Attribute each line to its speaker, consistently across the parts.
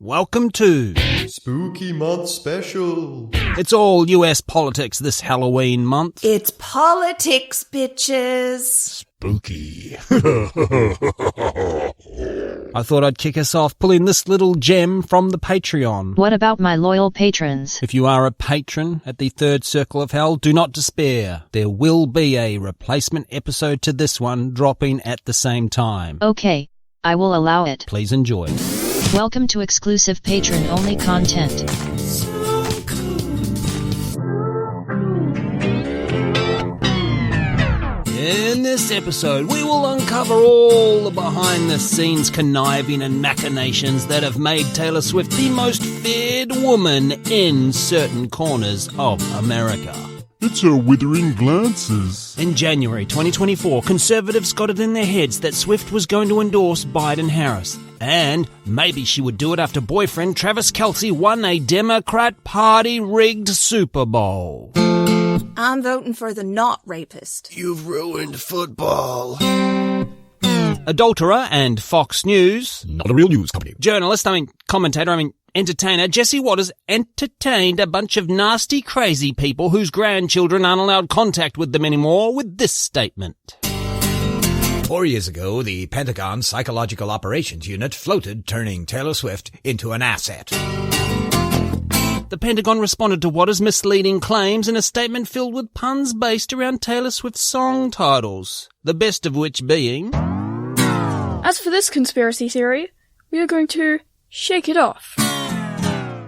Speaker 1: welcome to
Speaker 2: Spooky Month Special.
Speaker 1: It's all US politics this Halloween month.
Speaker 3: It's politics, bitches.
Speaker 1: Spooky. I thought I'd kick us off pulling this little gem from the Patreon.
Speaker 4: What about my loyal patrons?
Speaker 1: If you are a patron at the Third Circle of Hell, do not despair. There will be a replacement episode to this one dropping at the same time.
Speaker 4: Okay, I will allow it.
Speaker 1: Please enjoy.
Speaker 4: Welcome to exclusive patron-only content.
Speaker 1: In this episode, we will uncover all the behind-the-scenes conniving and machinations that have made Taylor Swift the most feared woman in certain corners of America.
Speaker 5: It's her withering glances.
Speaker 1: In January 2024, conservatives got it in their heads that Swift was going to endorse Biden-Harris. And maybe she would do it after boyfriend Travis Kelce won a Democrat Party-rigged Super Bowl.
Speaker 3: I'm voting for the not rapist.
Speaker 2: You've ruined football.
Speaker 1: Adulterer and Fox News.
Speaker 2: Not a real news company.
Speaker 1: Journalist, commentator, entertainer Jesse Waters entertained a bunch of nasty, crazy people whose grandchildren aren't allowed contact with them anymore with this statement.
Speaker 6: 4 years ago, the Pentagon Psychological Operations Unit floated, turning Taylor Swift into an asset.
Speaker 1: The Pentagon responded to Waters' misleading claims in a statement filled with puns based around Taylor Swift's song titles, the best of which being...
Speaker 7: As for this conspiracy theory, we are going to shake it off.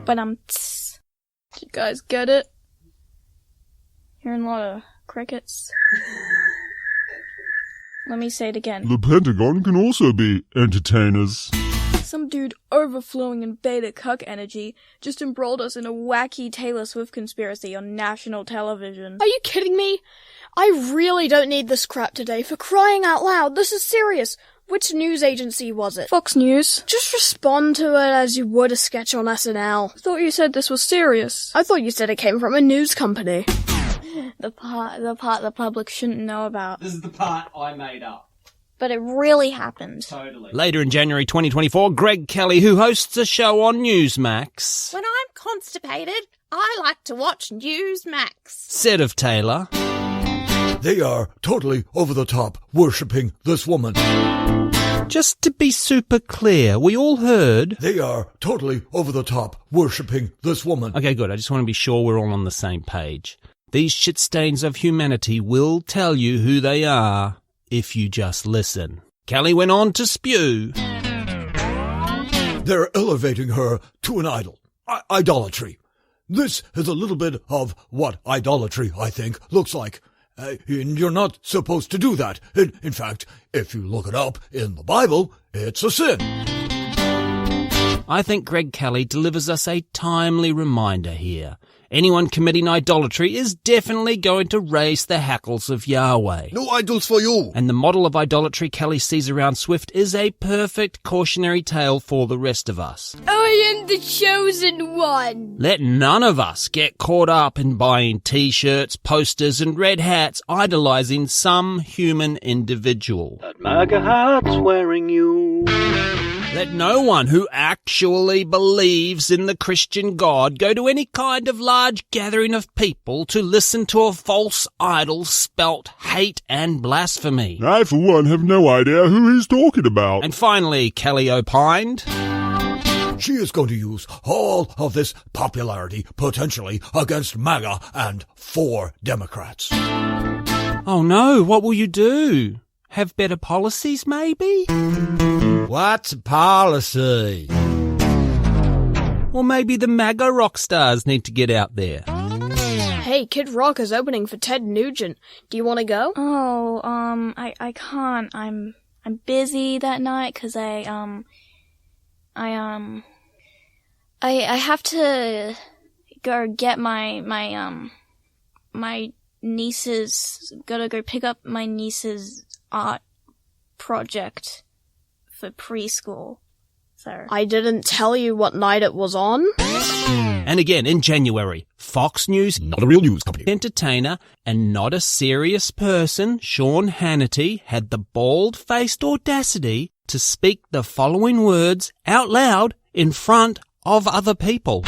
Speaker 7: But did you guys get it? Hearing a lot of crickets. Let me say it again.
Speaker 5: The Pentagon can also be entertainers.
Speaker 7: Some dude overflowing in beta cuck energy just embroiled us in a wacky Taylor Swift conspiracy on national television. Are you kidding me? I really don't need this crap today, for crying out loud. This is serious. Which news agency was it? Fox News. Just respond to it as you would a sketch on SNL. I thought you said this was serious. I thought you said it came from a news company. The part the public shouldn't know about.
Speaker 1: This is the part I made up.
Speaker 7: But it really happened.
Speaker 1: Totally. Later in January 2024, Greg Kelly, who hosts a show on Newsmax...
Speaker 3: When I'm constipated, I like to watch Newsmax.
Speaker 1: ...said of Taylor...
Speaker 6: They are totally over the top, worshipping this woman.
Speaker 1: Just to be super clear, we all heard...
Speaker 6: They are totally over the top, worshipping this woman.
Speaker 1: Okay, good. I just want to be sure we're all on the same page. These shit stains of humanity will tell you who they are if you just listen. Kelly went on to spew.
Speaker 6: They're elevating her to an idol. Idolatry. This is a little bit of what idolatry, I think, looks like. And you're not supposed to do that. In fact, if you look it up in the Bible, it's a sin.
Speaker 1: I think Greg Kelly delivers us a timely reminder here. Anyone committing idolatry is definitely going to raise the hackles of Yahweh.
Speaker 2: No idols for you.
Speaker 1: And the model of idolatry Kelly sees around Swift is a perfect cautionary tale for the rest of us.
Speaker 7: I am the chosen one.
Speaker 1: Let none of us get caught up in buying t-shirts, posters and red hats idolizing some human individual.
Speaker 8: That MAGA hat's wearing you.
Speaker 1: Let no one who actually believes in the Christian God go to any kind of large gathering of people to listen to a false idol spelt hate and blasphemy.
Speaker 5: I, for one, have no idea who he's talking about.
Speaker 1: And finally, Kelly opined...
Speaker 6: She is going to use all of this popularity, potentially, against MAGA and 4 Democrats.
Speaker 1: Oh no, what will you do? Have better policies, maybe?
Speaker 6: What's policy?
Speaker 1: Or maybe the MAGA rock stars need to get out there.
Speaker 7: Hey, Kid Rock is opening for Ted Nugent. Do you want to go? Oh, I can't. I'm busy that night 'cause I have to go get my niece's, gotta go pick up my niece's art project for preschool. So I didn't tell you what night it was on.
Speaker 1: And again, in January, Fox News,
Speaker 2: Not a real news company.
Speaker 1: entertainer and not a serious person, Sean Hannity, had the bald-faced audacity to speak the following words out loud in front of other people.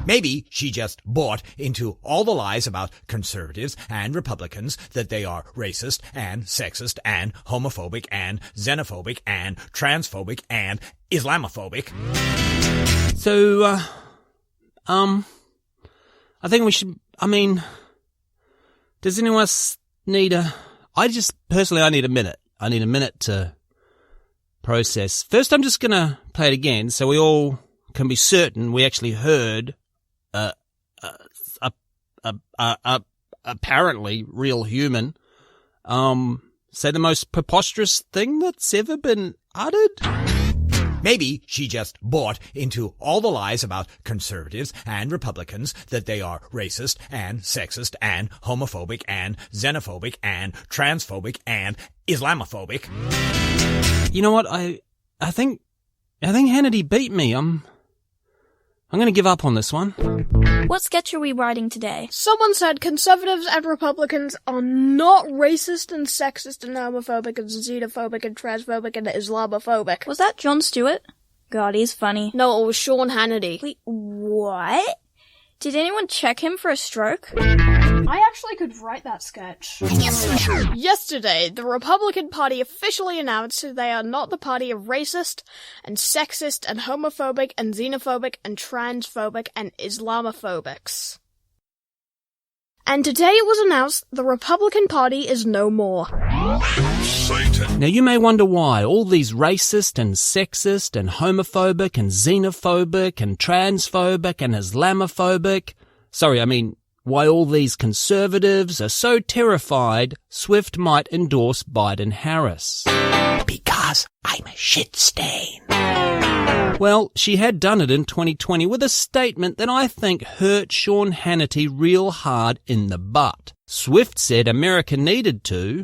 Speaker 6: Maybe she just bought into all the lies about conservatives and Republicans, that they are racist and sexist and homophobic and xenophobic and transphobic and Islamophobic.
Speaker 1: So, I think we should, does anyone else need I need a minute. I need a minute to process. First, I'm just gonna play it again so we all can be certain we actually heard apparently real human say the most preposterous thing that's ever been uttered.
Speaker 6: Maybe she just bought into all the lies about conservatives and Republicans, that they are racist and sexist and homophobic and xenophobic and transphobic and Islamophobic.
Speaker 1: You know what? I think Hannity beat me. I'm going to give up on this one.
Speaker 7: What sketch are we writing today?
Speaker 9: Someone said conservatives and Republicans are not racist and sexist and homophobic and xenophobic and transphobic and Islamophobic.
Speaker 7: Was that Jon Stewart? God, he's funny.
Speaker 9: No, it was Sean Hannity.
Speaker 7: Wait, what? Did anyone check him for a stroke?
Speaker 9: I actually could write that sketch. Yesterday, the Republican Party officially announced that they are not the party of racist and sexist and homophobic and xenophobic and transphobic and Islamophobics. And today it was announced the Republican Party is no more.
Speaker 2: Satan.
Speaker 1: Now you may wonder why all these racist and sexist and homophobic and xenophobic and transphobic and Islamophobic, why all these conservatives are so terrified Swift might endorse Biden-Harris.
Speaker 2: Because I'm a shit stain.
Speaker 1: Well, she had done it in 2020 with a statement that I think hurt Sean Hannity real hard in the butt. Swift said America needed to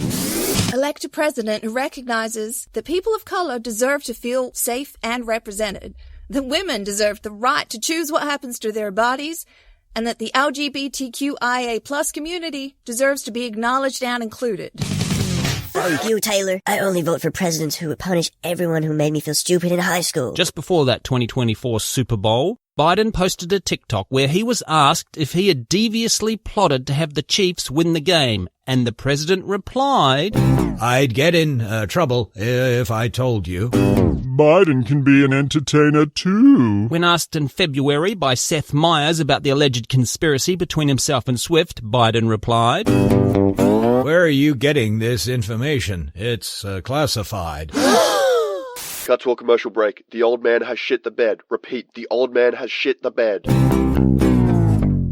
Speaker 10: elect a president who recognizes that people of color deserve to feel safe and represented, that women deserve the right to choose what happens to their bodies, and that the LGBTQIA+ community deserves to be acknowledged and included.
Speaker 11: Fuck you, Taylor. I only vote for presidents who would punish everyone who made me feel stupid in high school.
Speaker 1: Just before that 2024 Super Bowl, Biden posted a TikTok where he was asked if he had deviously plotted to have the Chiefs win the game, and the president replied,
Speaker 6: I'd get in trouble if I told you.
Speaker 5: Biden can be an entertainer too.
Speaker 1: When asked in February by Seth Meyers about the alleged conspiracy between himself and Swift, Biden replied,
Speaker 6: Where are you getting this information? It's classified.
Speaker 12: Cut to a commercial break. The old man has shit the bed. Repeat, the old man has shit the bed.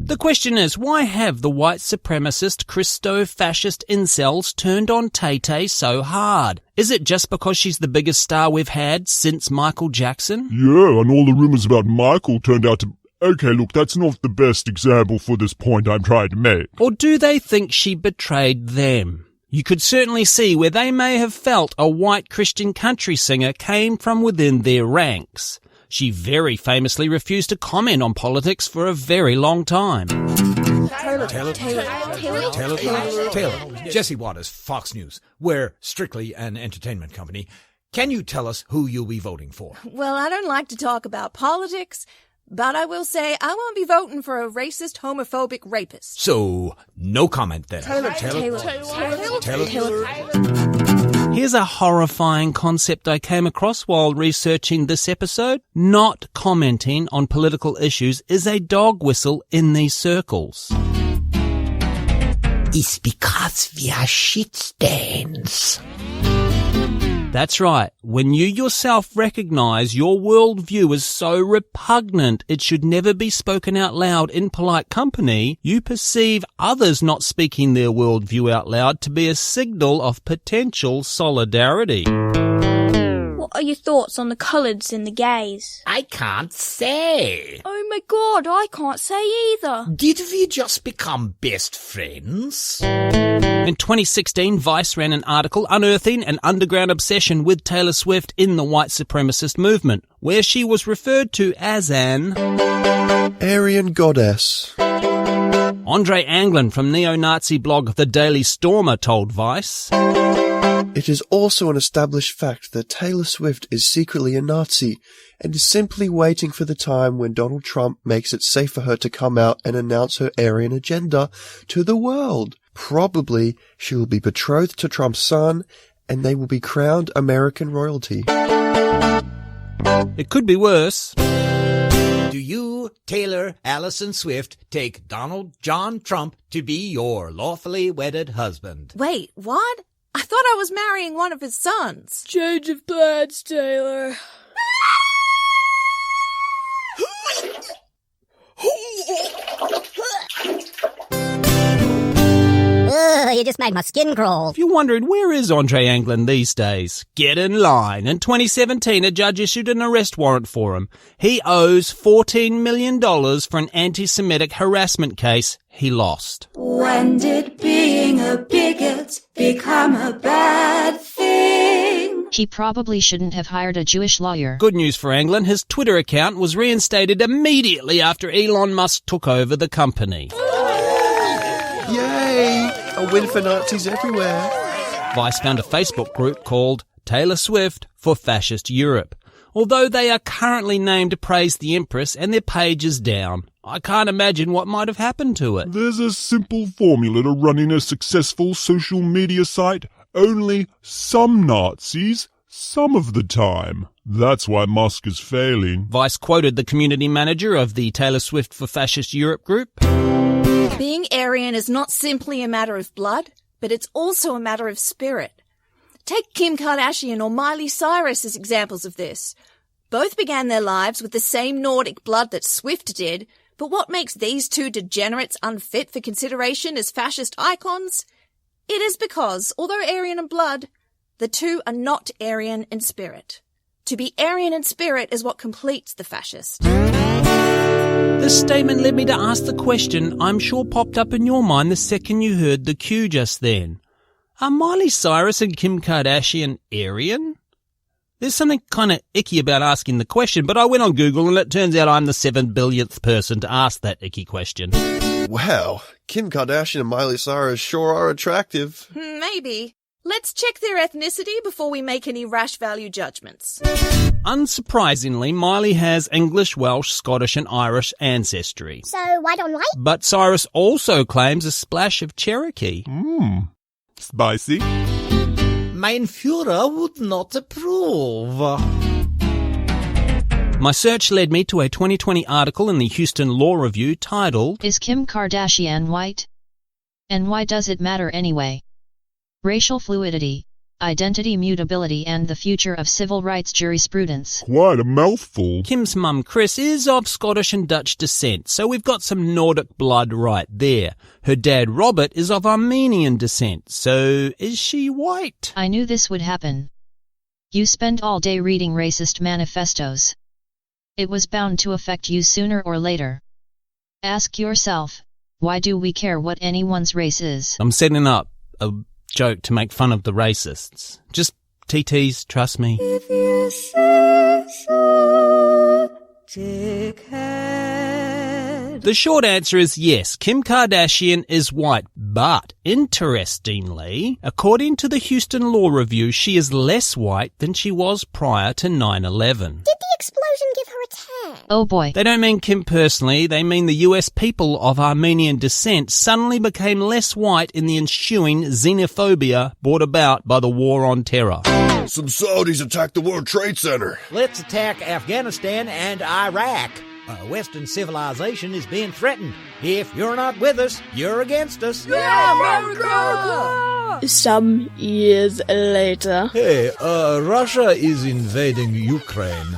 Speaker 1: The question is, why have the white supremacist, Christo-fascist incels turned on Tay-Tay so hard? Is it just because she's the biggest star we've had since Michael Jackson?
Speaker 5: Yeah, and all the rumours about Michael turned out to... Okay, look, that's not the best example for this point I'm trying to make.
Speaker 1: Or do they think she betrayed them? You could certainly see where they may have felt a white Christian country singer came from within their ranks. She very famously refused to comment on politics for a very long time.
Speaker 6: Taylor. Jesse Waters, Fox News. We're strictly an entertainment company. Can you tell us who you'll be voting for?
Speaker 10: Well, I don't like to talk about politics, but I will say I won't be voting for a racist, homophobic rapist.
Speaker 6: So, no comment then.
Speaker 10: Taylor.
Speaker 1: Here's a horrifying concept I came across while researching this episode. Not commenting on political issues is a dog whistle in these circles.
Speaker 2: It's because we are shit stains.
Speaker 1: That's right. When you yourself recognize your worldview is so repugnant it should never be spoken out loud in polite company, you perceive others not speaking their worldview out loud to be a signal of potential solidarity.
Speaker 7: What are your thoughts on the coloureds and the gays?
Speaker 2: I can't say.
Speaker 7: Oh my god, I can't say either.
Speaker 2: Did we just become best friends?
Speaker 1: In 2016, Vice ran an article unearthing an underground obsession with Taylor Swift in the white supremacist movement, where she was referred to as an
Speaker 12: Aryan goddess.
Speaker 1: Andre Anglin from neo-Nazi blog The Daily Stormer told Vice,
Speaker 13: It is also an established fact that Taylor Swift is secretly a Nazi and is simply waiting for the time when Donald Trump makes it safe for her to come out and announce her Aryan agenda to the world. Probably she will be betrothed to Trump's son and they will be crowned American royalty.
Speaker 1: It could be worse.
Speaker 14: Do you, Taylor Allison Swift, take Donald John Trump to be your lawfully wedded husband?
Speaker 10: Wait, what? I thought I was marrying one of his sons.
Speaker 7: Change of plans, Taylor.
Speaker 11: Ugh, you just made my skin crawl.
Speaker 1: If you're wondering where is Andre Anglin these days, get in line. In 2017, a judge issued an arrest warrant for him. He owes $14 million for an anti-Semitic harassment case he lost.
Speaker 15: When did being a bigot become a bad thing?
Speaker 4: He probably shouldn't have hired a Jewish lawyer.
Speaker 1: Good news for Anglin, his Twitter account was reinstated immediately after Elon Musk took over the company.
Speaker 13: Yay! A win for Nazis everywhere.
Speaker 1: Vice found a Facebook group called Taylor Swift for Fascist Europe. Although they are currently named to praise the Empress and their page is down, I can't imagine what might have happened to it.
Speaker 5: There's a simple formula to running a successful social media site. Only some Nazis, some of the time. That's why Musk is failing.
Speaker 1: Vice quoted the community manager of the Taylor Swift for Fascist Europe group.
Speaker 10: Being Aryan is not simply a matter of blood, but it's also a matter of spirit. Take Kim Kardashian or Miley Cyrus as examples of this. Both began their lives with the same Nordic blood that Swift did, but what makes these two degenerates unfit for consideration as fascist icons? It is because, although Aryan in blood, the two are not Aryan in spirit. To be Aryan in spirit is what completes the fascist.
Speaker 1: This statement led me to ask the question I'm sure popped up in your mind the second you heard the cue just then. Are Miley Cyrus and Kim Kardashian Aryan? There's something kind of icky about asking the question, but I went on Google and it turns out I'm the 7 billionth person to ask that icky question.
Speaker 13: Wow, Kim Kardashian and Miley Cyrus sure are attractive.
Speaker 10: Maybe. Let's check their ethnicity before we make any rash value judgments.
Speaker 1: Unsurprisingly, Miley has English, Welsh, Scottish and Irish ancestry.
Speaker 3: So, white on white?
Speaker 1: But Cyrus also claims a splash of Cherokee.
Speaker 5: Spicy.
Speaker 14: Mein Führer would not approve.
Speaker 1: My search led me to a 2020 article in the Houston Law Review titled,
Speaker 4: Is Kim Kardashian white? And why does it matter anyway? Racial fluidity, identity mutability and the future of civil rights jurisprudence.
Speaker 5: Quite a mouthful.
Speaker 1: Kim's mum, Chris, is of Scottish and Dutch descent, so we've got some Nordic blood right there. Her dad, Robert, is of Armenian descent, so is she white?
Speaker 4: I knew this would happen. You spend all day reading racist manifestos. It was bound to affect you sooner or later. Ask yourself, why do we care what anyone's race is?
Speaker 1: I'm setting up a joke to make fun of the racists. Just TTs, trust me.
Speaker 15: If you say so, dickhead.
Speaker 1: The short answer is yes, Kim Kardashian is white, but interestingly, according to the Houston Law Review, she is less white than she was prior to 9/11.
Speaker 3: Did the explosion give her a tan?
Speaker 4: Oh boy.
Speaker 1: They don't mean Kim personally, they mean the US people of Armenian descent suddenly became less white in the ensuing xenophobia brought about by the war on terror.
Speaker 13: Some Saudis attacked the World Trade Center.
Speaker 14: Let's attack Afghanistan and Iraq. Western civilization is being threatened. If you're not with us, you're against us.
Speaker 15: Yeah, America!
Speaker 7: Some years later.
Speaker 6: Hey, Russia is invading Ukraine.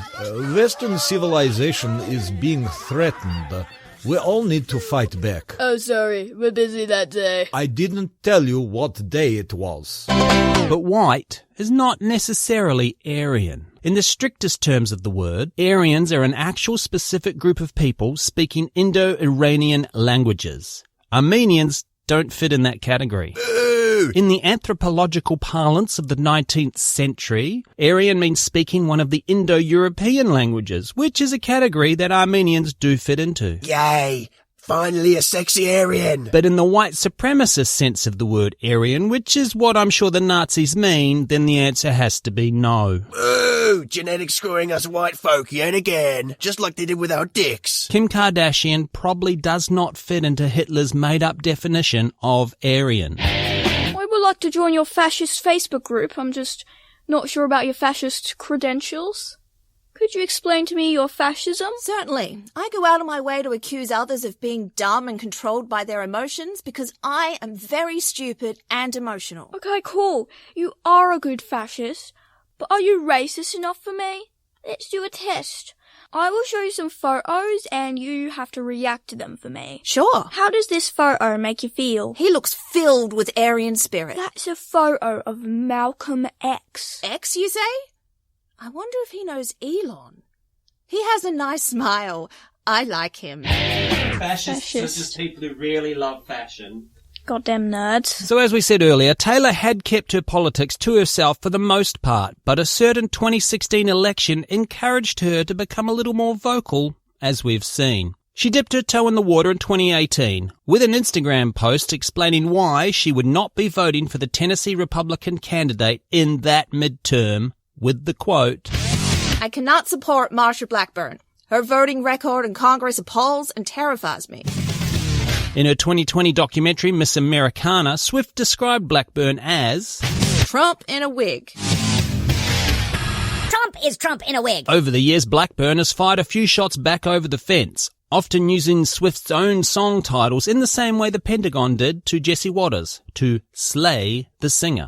Speaker 6: Western civilization is being threatened. We all need to fight back.
Speaker 7: Oh, sorry, we're busy that day.
Speaker 6: I didn't tell you what day it was.
Speaker 1: But white is not necessarily Aryan. In the strictest terms of the word, Aryans are an actual specific group of people speaking Indo-Iranian languages. Armenians don't fit in that category. In the anthropological parlance of the 19th century, Aryan means speaking one of the Indo-European languages, which is a category that Armenians do fit into.
Speaker 2: Yay! Finally a sexy Aryan.
Speaker 1: But in the white supremacist sense of the word Aryan, which is what I'm sure the Nazis mean, then the answer has to be no.
Speaker 2: Ooh, genetics screwing us white folk yet again, just like they did with our dicks.
Speaker 1: Kim Kardashian probably does not fit into Hitler's made-up definition of Aryan.
Speaker 7: I would like to join your fascist Facebook group. I'm just not sure about your fascist credentials. Could you explain to me your fascism?
Speaker 10: Certainly. I go out of my way to accuse others of being dumb and controlled by their emotions because I am very stupid and emotional.
Speaker 7: Okay, cool. You are a good fascist. But are you racist enough for me? Let's do a test. I will show you some photos and you have to react to them for me.
Speaker 10: Sure.
Speaker 7: How does this photo make you feel?
Speaker 10: He looks filled with Aryan spirit.
Speaker 7: That's a photo of Malcolm X.
Speaker 10: X, you say? I wonder if he knows Elon. He has a nice smile. I like him.
Speaker 1: Fascists are just people who really love fashion.
Speaker 7: Goddamn nerds.
Speaker 1: So as we said earlier, Taylor had kept her politics to herself for the most part, but a certain 2016 election encouraged her to become a little more vocal, as we've seen. She dipped her toe in the water in 2018 with an Instagram post explaining why she would not be voting for the Tennessee Republican candidate in that midterm, with the quote,
Speaker 10: I cannot support Marsha Blackburn. Her voting record in Congress appalls and terrifies me.
Speaker 1: In her 2020 documentary, Miss Americana, Swift described Blackburn as
Speaker 10: Trump in a wig.
Speaker 11: Trump is Trump in a wig.
Speaker 1: Over the years, Blackburn has fired a few shots back over the fence, often using Swift's own song titles in the same way the Pentagon did to Jesse Waters, to slay the singer.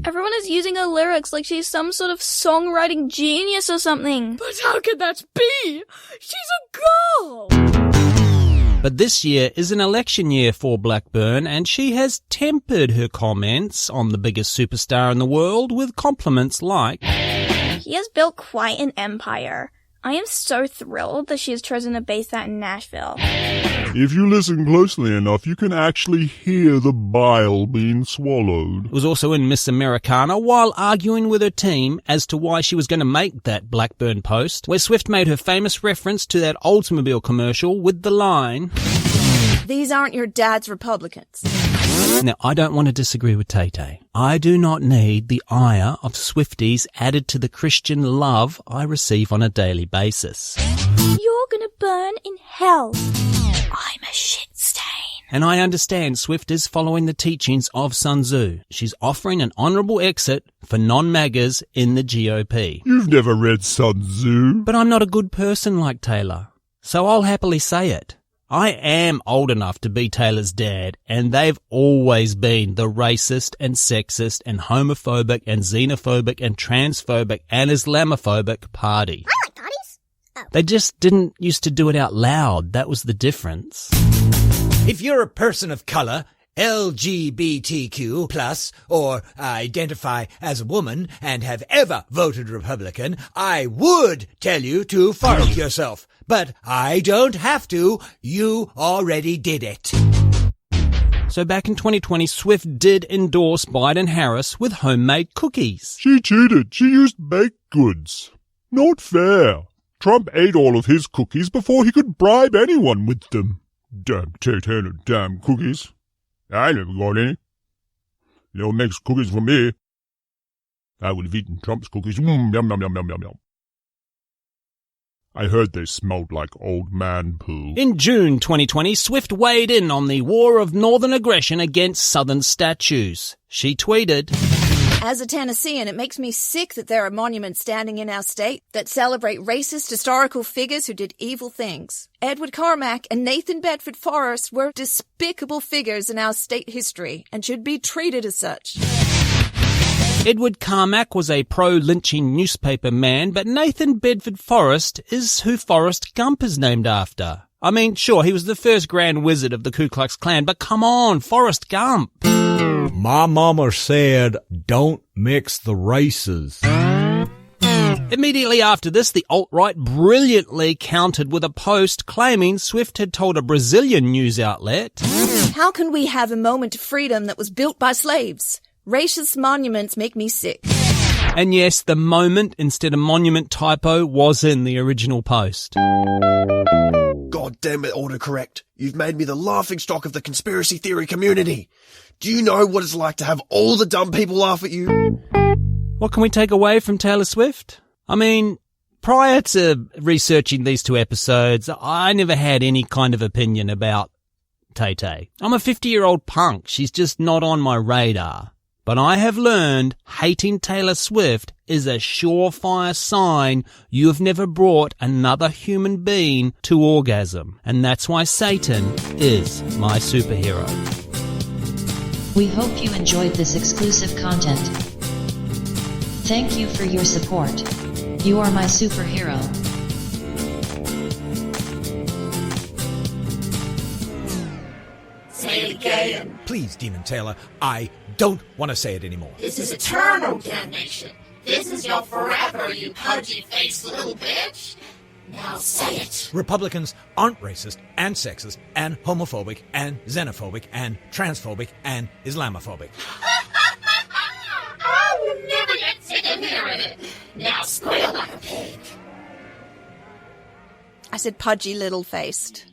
Speaker 7: Everyone is using her lyrics like she's some sort of songwriting genius or something.
Speaker 9: But how could that be? She's a girl!
Speaker 1: But this year is an election year for Blackburn, and she has tempered her comments on the biggest superstar in the world with compliments like,
Speaker 7: He has built quite an empire. I am so thrilled that she has chosen to base that in Nashville.
Speaker 5: If you listen closely enough, you can actually hear the bile being swallowed.
Speaker 1: Was also in Miss Americana while arguing with her team as to why she was going to make that Blackburn post, where Swift made her famous reference to that Oldsmobile commercial with the line,
Speaker 10: These aren't your dad's Republicans.
Speaker 1: Now, I don't want to disagree with Tay-Tay. I do not need the ire of Swifties added to the Christian love I receive on a daily basis.
Speaker 7: You're gonna burn in hell. I'm a shit stain.
Speaker 1: And I understand Swift is following the teachings of Sun Tzu. She's offering an honourable exit for non-MAGAs in the GOP.
Speaker 5: You've never read Sun Tzu.
Speaker 1: But I'm not a good person like Taylor, so I'll happily say it. I am old enough to be Taylor's dad, and they've always been the racist and sexist and homophobic and xenophobic and transphobic and Islamophobic party.
Speaker 11: I like parties. Oh.
Speaker 1: They just didn't used to do it out loud. That was the difference.
Speaker 14: If you're a person of color, LGBTQ plus, or identify as a woman and have ever voted Republican, I would tell you to fuck yourself. But I don't have to. You already did it.
Speaker 1: So back in 2020, Swift did endorse Biden-Harris with homemade cookies.
Speaker 5: She cheated. She used baked goods. Not fair. Trump ate all of his cookies before he could bribe anyone with them. Damn Tay-Tay, damn cookies. I never got any. They'll make cookies for me. I would have eaten Trump's cookies. Yum, yum, yum, yum, yum, yum. I heard they smelled like old man poo.
Speaker 1: In June 2020, Swift weighed in on the war of northern aggression against southern statues. She tweeted,
Speaker 10: As a Tennessean, it makes me sick that there are monuments standing in our state that celebrate racist historical figures who did evil things. Edward Carmack and Nathan Bedford Forrest were despicable figures in our state history and should be treated as such.
Speaker 1: Edward Carmack was a pro-lynching newspaper man, but Nathan Bedford Forrest is who Forrest Gump is named after. I mean, sure, he was the first Grand Wizard of the Ku Klux Klan, but come on, Forrest Gump.
Speaker 6: My mama said, don't mix the races.
Speaker 1: Immediately after this, the alt-right brilliantly countered with a post claiming Swift had told a Brazilian news outlet,
Speaker 10: How can we have a moment of freedom that was built by slaves? Racist monuments make me sick.
Speaker 1: And yes, the moment instead of monument typo was in the original post.
Speaker 2: God God damn it, autocorrect. You've made me the laughingstock of the conspiracy theory community. Do you know what it's like to have all the dumb people laugh at you?
Speaker 1: What can we take away from Taylor Swift? I mean, prior to researching these two episodes, I never had any kind of opinion about Tay-Tay. I'm a 50-year-old punk. She's just not on my radar. But I have learned hating Taylor Swift is a surefire sign you have never brought another human being to orgasm. And that's why Satan is my superhero.
Speaker 4: We hope you enjoyed this exclusive content. Thank you for your support. You are my superhero.
Speaker 15: Say it again.
Speaker 14: Please, Demon Taylor, I don't want to say it anymore.
Speaker 15: This is eternal damnation. This is your forever, you pudgy-faced little bitch. Now say it.
Speaker 14: Republicans aren't racist and sexist and homophobic and xenophobic and transphobic and Islamophobic.
Speaker 15: I will never get sick of hearing it. Now squeal like a pig.
Speaker 10: I said pudgy little-faced.